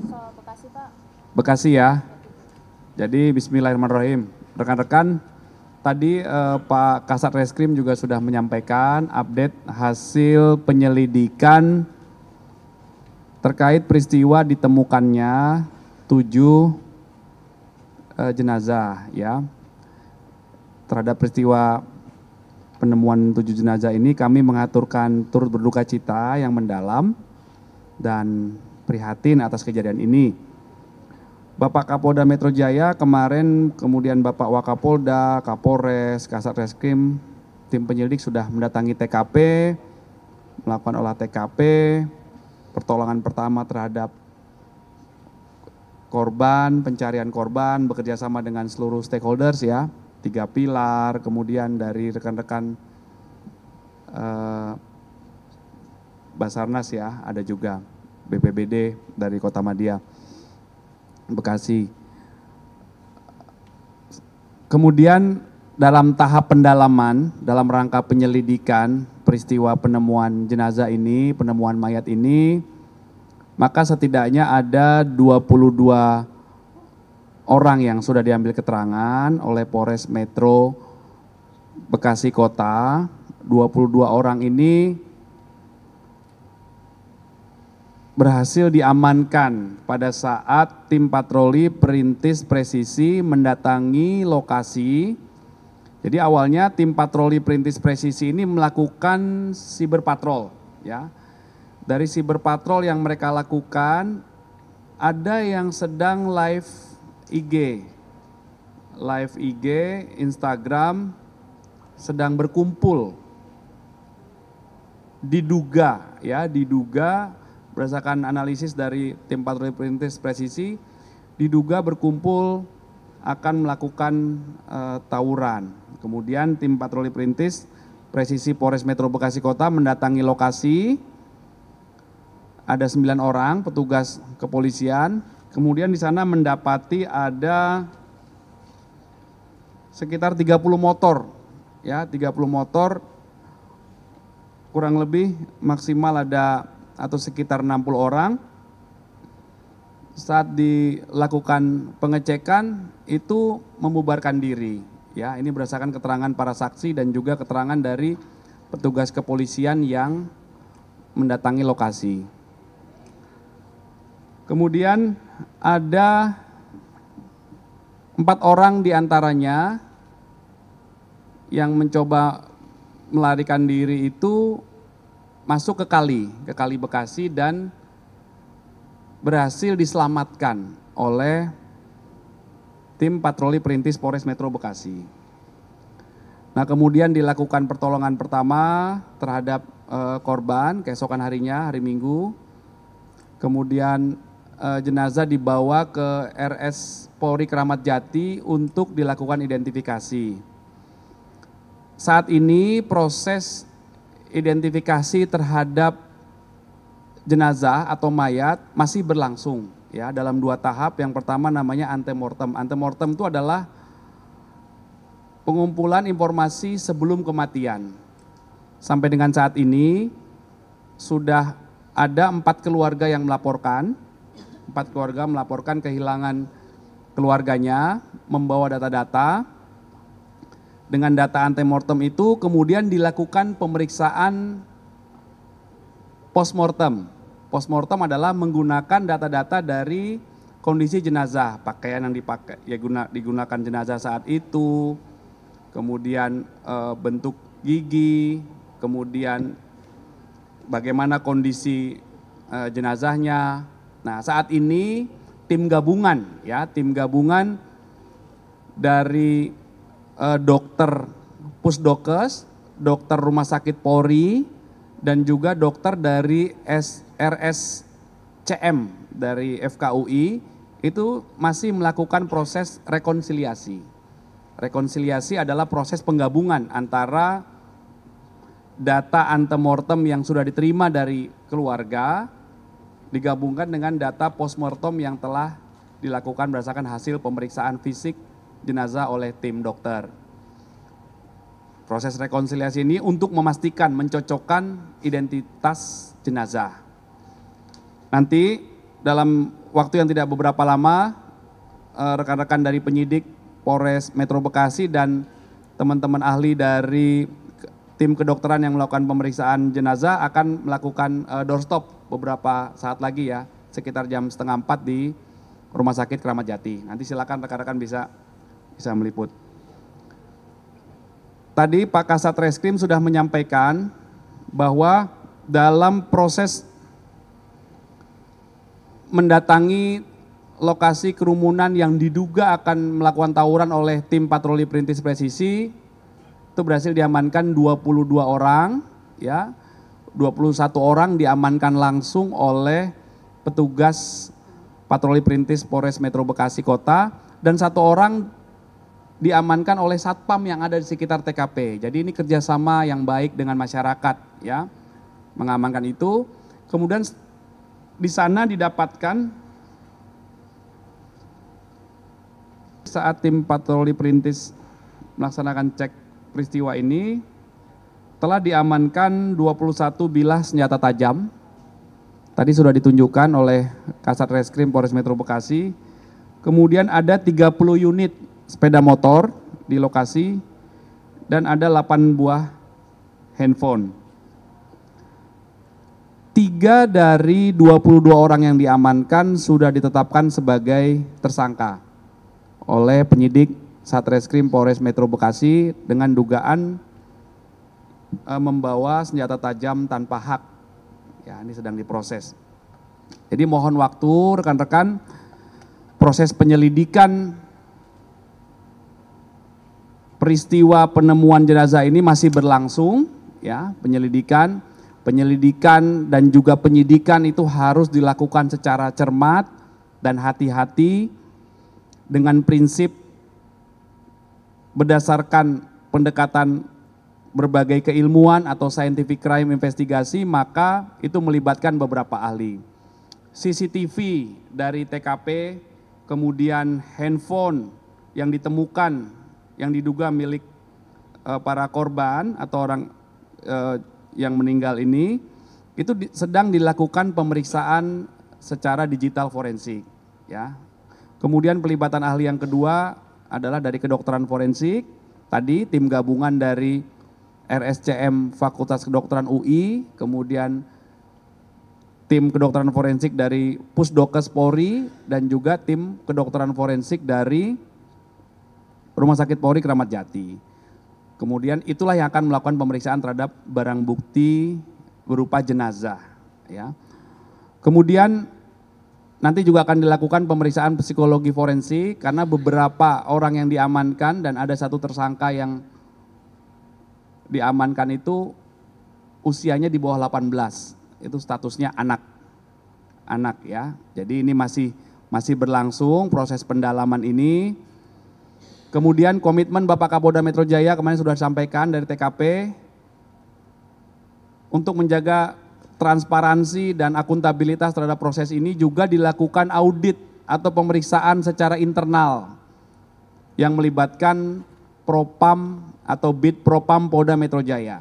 Soal Bekasi, Pak. Bekasi ya. Jadi bismillahirrahmanirrahim. Rekan-rekan, tadi Pak Kasat Reskrim juga sudah menyampaikan update hasil penyelidikan terkait peristiwa ditemukannya 7 jenazah ya. Terhadap peristiwa penemuan 7 jenazah ini kami mengaturkan turut berduka cita yang mendalam dan prihatin atas kejadian ini. Bapak Kapolda Metro Jaya kemarin, kemudian Bapak Wakapolda, Kapolres, Kasat Reskrim, tim penyelidik sudah mendatangi TKP, melakukan olah TKP, pertolongan pertama terhadap korban, pencarian korban, bekerja sama dengan seluruh stakeholders ya, 3 pilar, kemudian dari rekan-rekan Basarnas ya, ada juga BPBD dari Kota Madia, Bekasi. Kemudian dalam tahap pendalaman, dalam rangka penyelidikan peristiwa penemuan jenazah ini, penemuan mayat ini, maka setidaknya ada 22 orang yang sudah diambil keterangan oleh Polres Metro Bekasi Kota. 22 orang ini berhasil diamankan pada saat tim patroli perintis presisi mendatangi lokasi. Jadi awalnya tim patroli perintis presisi ini melakukan cyberpatrol ya. Dari cyberpatrol yang mereka lakukan, ada yang sedang live IG, Instagram, sedang berkumpul. Diduga berdasarkan analisis dari tim patroli perintis presisi, diduga berkumpul akan melakukan tawuran. Kemudian tim patroli perintis presisi Polres Metro Bekasi Kota mendatangi lokasi, ada 9 orang petugas kepolisian, kemudian di sana mendapati ada sekitar 30 motor, ya 30 motor, kurang lebih maksimal ada atau sekitar 60 orang. Saat dilakukan pengecekan itu membubarkan diri. Ya, ini berdasarkan keterangan para saksi dan juga keterangan dari petugas kepolisian yang mendatangi lokasi. Kemudian ada 4 orang diantaranya yang mencoba melarikan diri itu masuk ke kali Bekasi dan berhasil diselamatkan oleh tim patroli perintis Polres Metro Bekasi. Nah, kemudian dilakukan pertolongan pertama terhadap korban keesokan harinya, hari Minggu. Kemudian jenazah dibawa ke RS Polri Kramat Jati untuk dilakukan identifikasi. Saat ini proses identifikasi terhadap jenazah atau mayat masih berlangsung ya dalam 2 tahap. Yang pertama namanya antemortem. Antemortem itu adalah pengumpulan informasi sebelum kematian. Sampai dengan saat ini sudah ada 4 keluarga yang melaporkan. 4 keluarga melaporkan kehilangan keluarganya, membawa data-data. Dengan data antemortem itu kemudian dilakukan pemeriksaan postmortem. Postmortem adalah menggunakan data-data dari kondisi jenazah, pakaian yang dipakai, ya digunakan jenazah saat itu, kemudian bentuk gigi, kemudian bagaimana kondisi jenazahnya. Nah, saat ini tim gabungan dari dokter Pusdokes, dokter Rumah Sakit Polri, dan juga dokter dari RSCM dari FKUI itu masih melakukan proses rekonsiliasi. Rekonsiliasi adalah proses penggabungan antara data antemortem yang sudah diterima dari keluarga digabungkan dengan data postmortem yang telah dilakukan berdasarkan hasil pemeriksaan fisik jenazah oleh tim dokter. Proses rekonsiliasi ini untuk memastikan, mencocokkan identitas jenazah. Nanti dalam waktu yang tidak beberapa lama, rekan-rekan dari penyidik Polres Metro Bekasi dan teman-teman ahli dari tim kedokteran yang melakukan pemeriksaan jenazah akan melakukan doorstop beberapa saat lagi ya, sekitar jam 3:30 di Rumah Sakit Kramat Jati. Nanti silakan rekan-rekan bisa meliput. Tadi Pak Kasat Reskrim sudah menyampaikan bahwa dalam proses mendatangi lokasi kerumunan yang diduga akan melakukan tawuran oleh tim patroli perintis presisi, itu berhasil diamankan 22 orang, ya, 21 orang diamankan langsung oleh petugas patroli perintis Polres Metro Bekasi Kota, dan 1 orang diamankan oleh satpam yang ada di sekitar TKP. Jadi ini kerjasama yang baik dengan masyarakat, ya, mengamankan itu. Kemudian di sana didapatkan saat tim patroli perintis melaksanakan cek peristiwa ini, telah diamankan 21 bilah senjata tajam. Tadi sudah ditunjukkan oleh Kasat Reskrim Polres Metro Bekasi. Kemudian ada 30 unit sepeda motor di lokasi dan ada 8 buah handphone. 3 dari 22 orang yang diamankan sudah ditetapkan sebagai tersangka oleh penyidik Satreskrim Polres Metro Bekasi dengan dugaan membawa senjata tajam tanpa hak. Ya, ini sedang diproses. Jadi mohon waktu rekan-rekan, proses penyelidikan peristiwa penemuan jenazah ini masih berlangsung, ya, penyelidikan dan juga penyidikan itu harus dilakukan secara cermat dan hati-hati dengan prinsip berdasarkan pendekatan berbagai keilmuan atau scientific crime investigasi, maka itu melibatkan beberapa ahli. CCTV dari TKP, kemudian handphone yang ditemukan yang diduga milik para korban atau orang yang meninggal ini, itu sedang dilakukan pemeriksaan secara digital forensik, ya. Kemudian pelibatan ahli yang kedua adalah dari kedokteran forensik, tadi tim gabungan dari RSCM Fakultas Kedokteran UI, kemudian tim kedokteran forensik dari Pusdokes Polri, dan juga tim kedokteran forensik dari Rumah Sakit Polri Kramat Jati. Kemudian itulah yang akan melakukan pemeriksaan terhadap barang bukti berupa jenazah, ya. Kemudian nanti juga akan dilakukan pemeriksaan psikologi forensik karena beberapa orang yang diamankan dan ada 1 tersangka yang diamankan itu usianya di bawah 18, itu statusnya anak, ya. Jadi ini masih berlangsung proses pendalaman ini. Kemudian komitmen Bapak Kapolda Metro Jaya kemarin sudah disampaikan dari TKP untuk menjaga transparansi dan akuntabilitas terhadap proses ini, juga dilakukan audit atau pemeriksaan secara internal yang melibatkan Propam atau Bid Propam Polda Metro Jaya.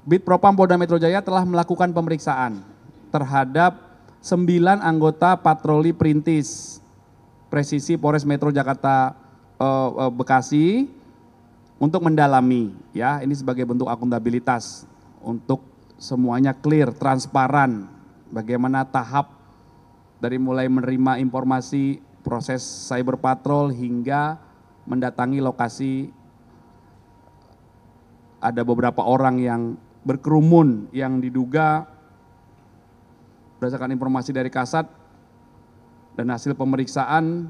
Bid Propam Polda Metro Jaya telah melakukan pemeriksaan terhadap 9 anggota patroli perintis presisi Polres Metro Jakarta Bekasi untuk mendalami, ya, ini sebagai bentuk akuntabilitas untuk semuanya clear, transparan, bagaimana tahap dari mulai menerima informasi proses cyber patrol hingga mendatangi lokasi. Ada beberapa orang yang berkerumun yang diduga berdasarkan informasi dari Kasat dan hasil pemeriksaan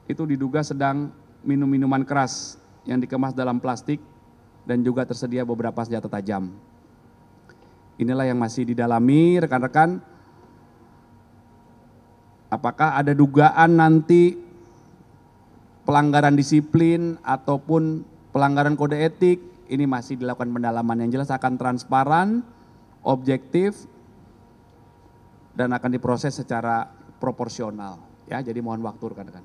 itu diduga sedang minum minuman keras yang dikemas dalam plastik dan juga tersedia beberapa senjata tajam. Inilah yang masih didalami rekan-rekan. Apakah ada dugaan nanti pelanggaran disiplin ataupun pelanggaran kode etik, ini masih dilakukan pendalaman. Yang jelas akan transparan, objektif, dan akan diproses secara proporsional, ya. Jadi mohon waktu rekan-rekan.